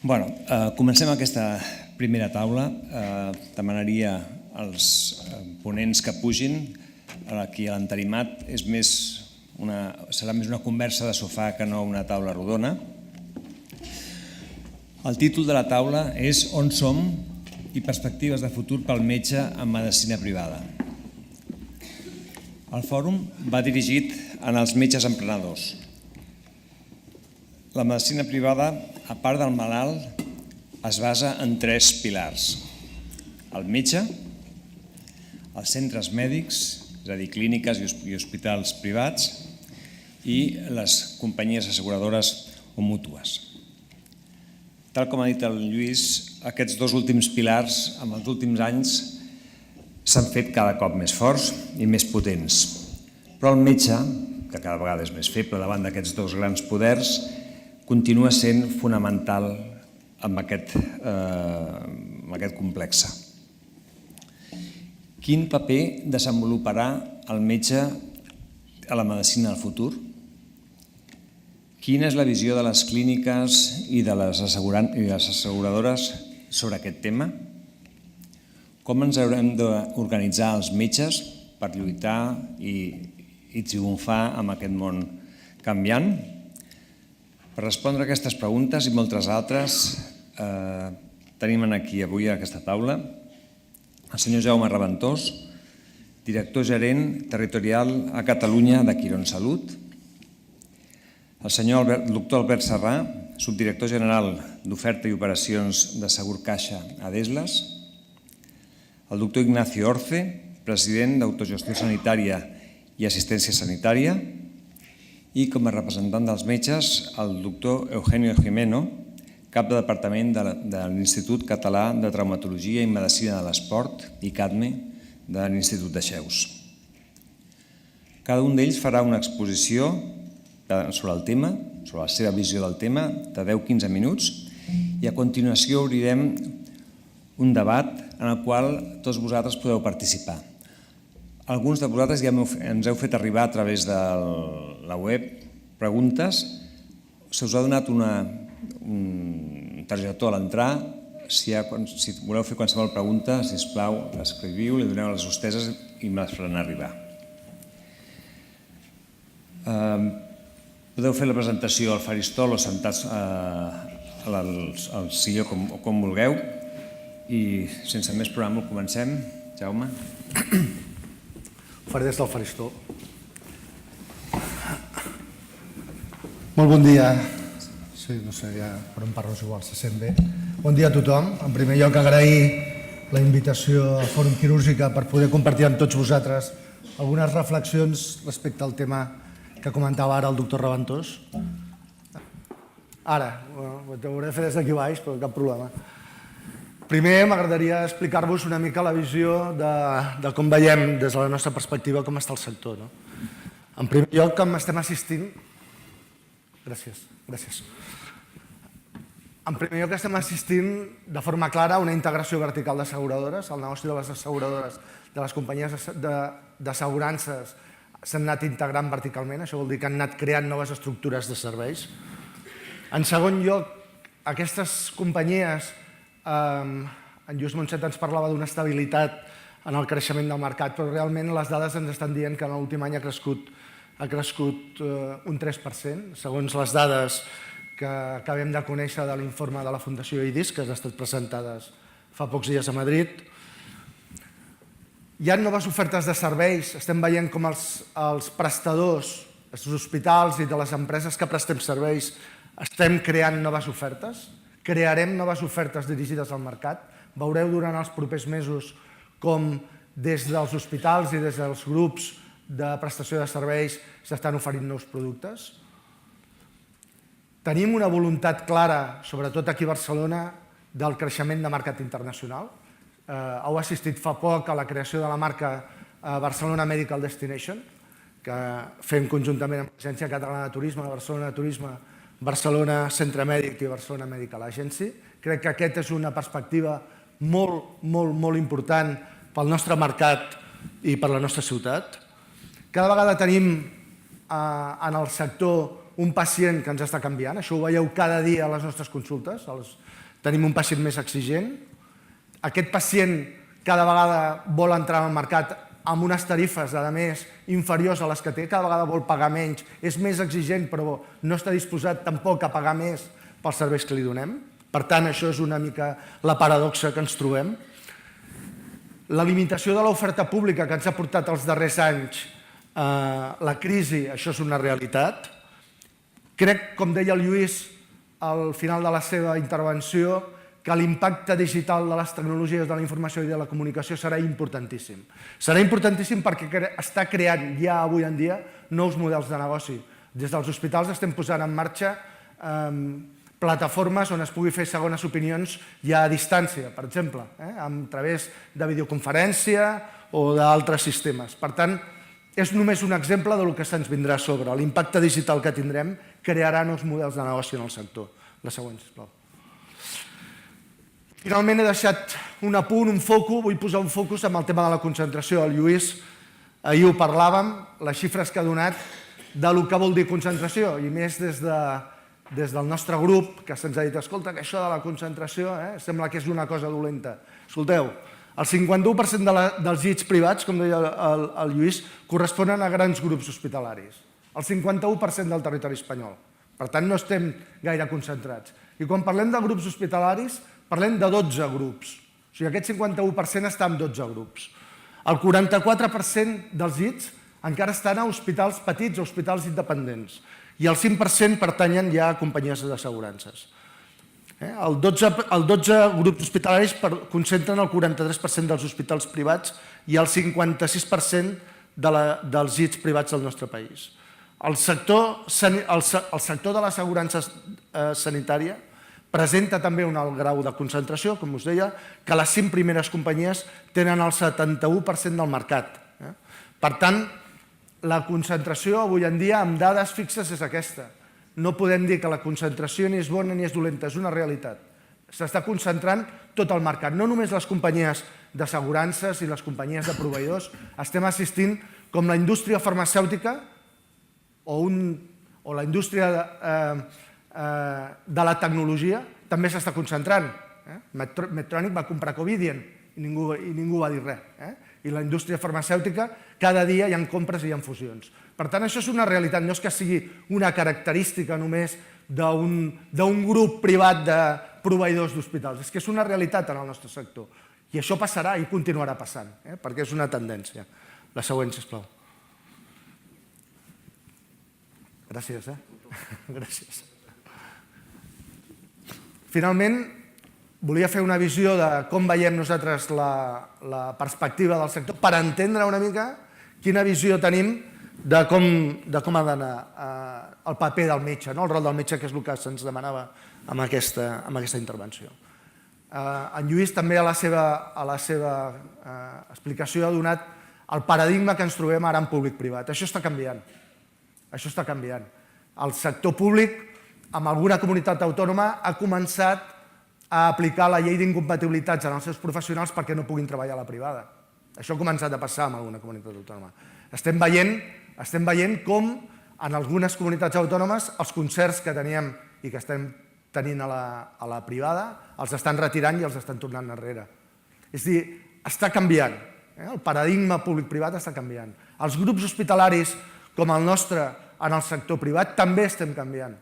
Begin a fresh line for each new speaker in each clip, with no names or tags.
Comencem aquesta primera taula. Demanaria als ponents que pugin. Aquí a l'entarimat serà més una conversa de sofà que no una taula rodona. El títol de la taula és On som i perspectives de futur pel metge en medicina privada. El fòrum va dirigit als metges emprenedors. La medicina privada, a part del malalt, es basa en 3 pilars: el metge, els centres mèdics, és a dir, clíniques i hospitals privats, i les companyies asseguradores o mútues. Tal com ha dit el Lluís, aquests 2 últims pilars, en els últims anys, s'han fet cada cop més forts i més potents. Però el metge, que cada vegada és més feble davant d'aquests 2 grans poders, continua sent fonamental en aquest complex. Quin paper desenvoluparà el metge a la medicina del futur? Quina és la visió de les clíniques i de les asseguradores sobre aquest tema? Com ens haurem d'organitzar els metges per lluitar i triomfar en aquest món canviant? Per respondre a aquestes preguntes i moltes altres, tenim aquí avui a aquesta taula el senyor Jaume Raventós, director gerent territorial a Catalunya de Quirón Salut, el senyor doctor Albert Serrà, subdirector general d'Oferta i Operacions de Segur Caixa a Desles, el doctor Ignacio Orce, president d'Autogestió Sanitària i Assistència Sanitària, i com a representant dels metges, el doctor Eugenio Gimeno, cap de departament de l'Institut Català de Traumatologia i Medicina de l'Esport, ICATME, de l'Institut de Xeus. Cada un d'ells farà una exposició sobre el tema, sobre la seva visió del tema, de 10-15 minuts, i a continuació obrirem un debat en el qual tots vosaltres podeu participar. Alguns de vosaltres ja ens heu fet arribar a través de la web preguntes. Se us ha donat un targetó a l'entrar. Si voleu fer qualsevol pregunta, sisplau, l'escriviu, li doneu les hosteses i me les faran arribar. Podeu fer la presentació al faristol o sentats al silló com vulgueu. I sense més preàmbul comencem. Jaume.
Ho faré des del faristol. Molt bon dia. Sí, no sé, ja per on parlo és igual, se sent bé. Bon dia a tothom. En primer lloc, agrair la invitació al Fòrum Quirúrgica per poder compartir amb tots vosaltres algunes reflexions respecte al tema que comentava ara el doctor Raventós. Ara, ho hauré de fer des d'aquí baix, però cap problema. Primer, m'agradaria explicar-vos una mica la visió de com veiem des de la nostra perspectiva com està el sector. En primer lloc, com estem assistint... Gràcies. En primer lloc, estem assistint de forma clara a una integració vertical d'asseguradores. El negoci de les asseguradores, de les companyies d'assegurances, s'han anat integrant verticalment. Això vol dir que han anat creant noves estructures de serveis. En segon lloc, aquestes companyies... En Lluís Montset ens parlava d'una estabilitat en el creixement del mercat, però realment les dades ens estan dient que en l'últim any ha crescut un 3%, segons les dades que acabem de conèixer de l'informe de la Fundació IDIS, que han estat presentades fa pocs dies a Madrid. Hi ha noves ofertes de serveis, estem veient com els prestadors, els hospitals i de les empreses que prestem serveis estem creant noves ofertes. Crearem noves ofertes dirigides al mercat. Veureu durant els propers mesos com des dels hospitals i des dels grups de prestació de serveis s'estan oferint nous productes. Tenim una voluntat clara, sobretot aquí a Barcelona, del creixement de mercat internacional. Heu assistit fa poc a la creació de la marca Barcelona Medical Destination, que fem conjuntament amb l'Agència Catalana de Turisme, la Barcelona Turisme, Barcelona Centre Mèdic i Barcelona Medical Agency. Crec que aquesta és una perspectiva molt important pel nostre mercat i per la nostra ciutat. Cada vegada tenim en el sector un pacient que ens està canviant, això ho veieu cada dia a les nostres consultes, tenim un pacient més exigent, aquest pacient cada vegada vol entrar al mercat amb unes tarifes, a més, inferiors a les que té, cada vegada vol pagar menys, és més exigent però no està disposat tampoc a pagar més pels serveis que li donem. Per tant, això és una mica la paradoxa que ens trobem. La limitació de l'oferta pública que ens ha portat els darrers anys la crisi, això és una realitat. Crec, com deia el Lluís al final de la seva intervenció, que l'impacte digital de les tecnologies de la informació i de la comunicació serà importantíssim. Serà importantíssim perquè està creant ja avui en dia nous models de negoci. Des dels hospitals estem posant en marxa plataformes on es pugui fer segones opinions ja a distància, per exemple, a través de videoconferència o d'altres sistemes. Per tant, és només un exemple del que se'ns vindrà a sobre. L'impacte digital que tindrem crearà nous models de negoci en el sector. La següent, sisplau. Finalment he deixat un apunt, un focus, vull posar un focus amb el tema de la concentració. El Lluís, ahir ho parlàvem, les xifres que ha donat del que vol dir concentració, i més des del nostre grup, que se'ns ha dit, escolta, que això de la concentració sembla que és una cosa dolenta. Escolteu, el 51% dels llits privats, com deia el Lluís, corresponen a grans grups hospitalaris. El 51% del territori espanyol. Per tant, no estem gaire concentrats. I quan parlem de grups hospitalaris, parlem de 12 grups. O sigui, aquest 51% està en 12 grups. El 44% dels llits encara estan a hospitals petits o hospitals independents. I el 5% pertanyen ja a companyies d'assegurances. Els 12 grups hospitalaris concentren el 43% dels hospitals privats i el 56% dels llits privats del nostre país. El sector de l'assegurança sanitària presenta també un alt grau de concentració, com us deia, que les 5 primeres companyies tenen el 71% del mercat. Per tant, la concentració avui en dia amb dades fixes és aquesta. No podem dir que la concentració ni és bona ni és dolenta, és una realitat. S'està concentrant tot el mercat, no només les companyies d'assegurances i les companyies de proveïdors. Estem assistint com la indústria farmacèutica o la indústria de la tecnologia també s'està concentrant. Medtronic va comprar Covidien i ningú va dir res. I la indústria farmacèutica, cada dia hi ha compres i hi ha fusions. Per tant, això és una realitat, no és que sigui una característica només d'un grup privat de proveïdors d'hospitals, és que és una realitat en el nostre sector. I això passarà i continuarà passant, perquè és una tendència. La següent, sisplau. Gràcies. Gràcies. Finalment, volia fer una visió de com veiem nosaltres la perspectiva del sector per entendre una mica quina visió tenim de com ha d'anar el paper del metge, el rol del metge, que és el que se'ns demanava amb aquesta intervenció. En Lluís també a la seva explicació ha donat el paradigma que ens trobem ara en públic-privat. Això està canviant. Això està canviant. El sector públic, amb alguna comunitat autònoma, ha començat a aplicar la llei d'incompatibilitats en els seus professionals perquè no puguin treballar a la privada. Això ha començat a passar en alguna comunitat autònoma. Estem veient com en algunes comunitats autònomes els concerts que teníem i que estem tenint a la privada els estan retirant i els estan tornant enrere. És a dir, està canviant. El paradigma públic-privat està canviant. Els grups hospitalaris com el nostre en el sector privat també estem canviant.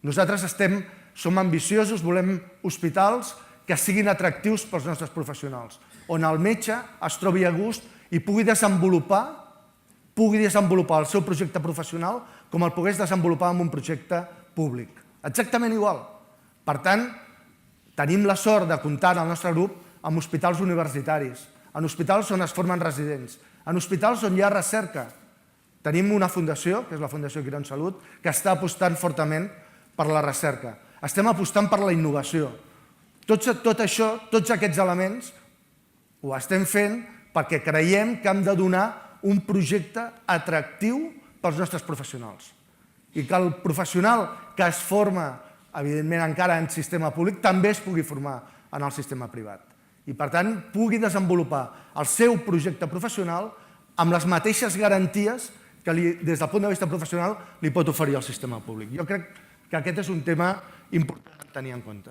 Nosaltres som ambiciosos, volem hospitals que siguin atractius pels nostres professionals, on el metge es trobi a gust i pugui desenvolupar el seu projecte professional com el pogués desenvolupar en un projecte públic. Exactament igual. Per tant, tenim la sort de comptar en el nostre grup amb hospitals universitaris, en hospitals on es formen residents, en hospitals on hi ha recerca. Tenim una fundació, que és la Fundació Quirón Salut, que està apostant fortament per la recerca. Estem apostant per la innovació. Tot això, tots aquests elements, ho estem fent perquè creiem que hem de donar un projecte atractiu pels nostres professionals. I que el professional que es forma, evidentment encara en sistema públic, també es pugui formar en el sistema privat. I per tant, pugui desenvolupar el seu projecte professional amb les mateixes garanties que des del punt de vista professional li pot oferir el sistema públic. Jo crec que aquest és un tema important a tenir en compte.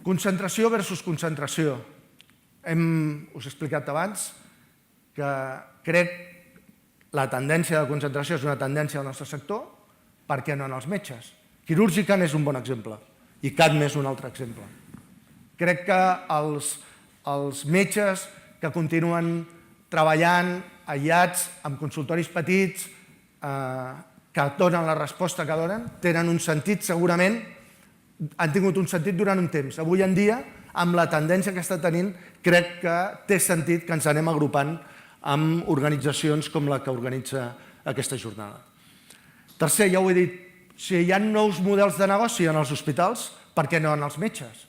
Concentració versus concentració. Us he explicat abans que crec que la tendència de concentració és una tendència al nostre sector, per què no en els metges? Quirúrgica n'és un bon exemple i CADME és un altre exemple. Crec que els metges que continuen treballant aïllats, amb consultoris petits, que donen la resposta que donen, tenen un sentit segurament, han tingut un sentit durant un temps. Avui en dia, amb la tendència que està tenint, crec que té sentit que ens anem agrupant amb organitzacions com la que organitza aquesta jornada. Tercer, ja ho he dit, si hi ha nous models de negoci en els hospitals, per què no en els metges?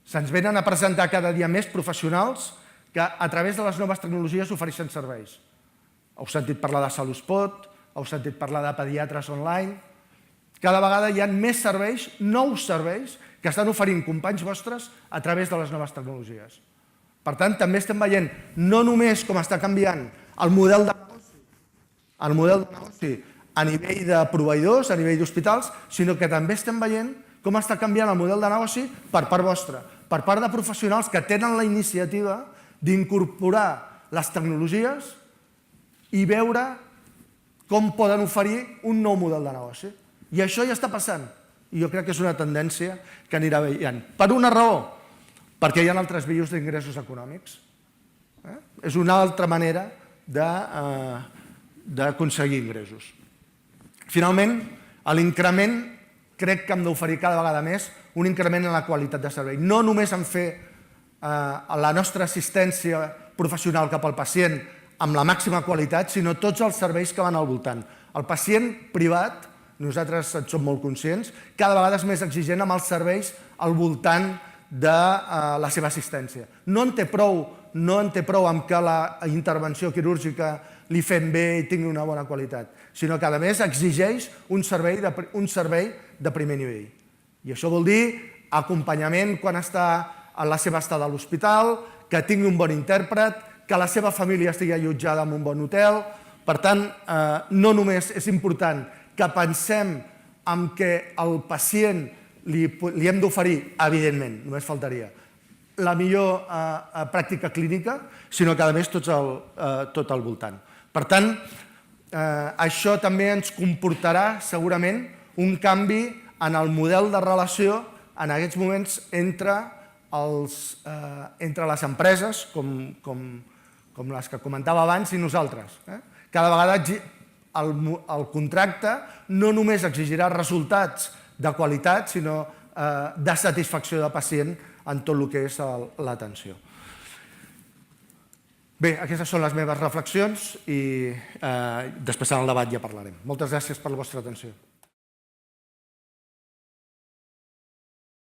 Se'ns venen a presentar cada dia més professionals que a través de les noves tecnologies ofereixen serveis. Heu sentit parlar de Saluspot, heu sentit parlar de pediatres online. Cada vegada hi ha més serveis, nous serveis, que estan oferint companys vostres a través de les noves tecnologies. Per tant, també estem veient no només com està canviant el model de negoci a nivell de proveïdors, a nivell d'hospitals, sinó que també estem veient com està canviant el model de negoci per part vostra, per part de professionals que tenen la iniciativa d'incorporar les tecnologies i veure com poden oferir un nou model de negoci. I això ja està passant. I jo crec que és una tendència que anirà veient. Per una raó, perquè hi ha altres vies d'ingressos econòmics. És una altra manera d'aconseguir ingressos. Finalment, l'increment crec que hem d'oferir cada vegada més un increment en la qualitat de servei. No només en fer la nostra assistència professional cap al pacient amb la màxima qualitat, sinó tots els serveis que van al voltant. El pacient privat, nosaltres en som molt conscients, cada vegada és més exigent amb els serveis al voltant de la seva assistència. No en té prou amb que la intervenció quirúrgica li fem bé i tingui una bona qualitat, sinó que a més exigeix un servei de primer nivell. I això vol dir acompanyament quan està a la seva estada a l'hospital, que tingui un bon intèrpret, que la seva família estigui allotjada en un bon hotel. Per tant, no només és important que pensem en que al pacient li hem d'oferir, evidentment, només faltaria, la millor pràctica clínica, sinó que a més tot al voltant. Per tant, això també ens comportarà segurament un canvi en el model de relació en aquests moments entre les empreses, com les que comentava abans, i nosaltres. Cada vegada el contracte no només exigirà resultats de qualitat, sinó de satisfacció de pacient en tot el que és l'atenció. Bé, aquestes són les meves reflexions i després en el debat ja parlarem. Moltes gràcies per la vostra atenció.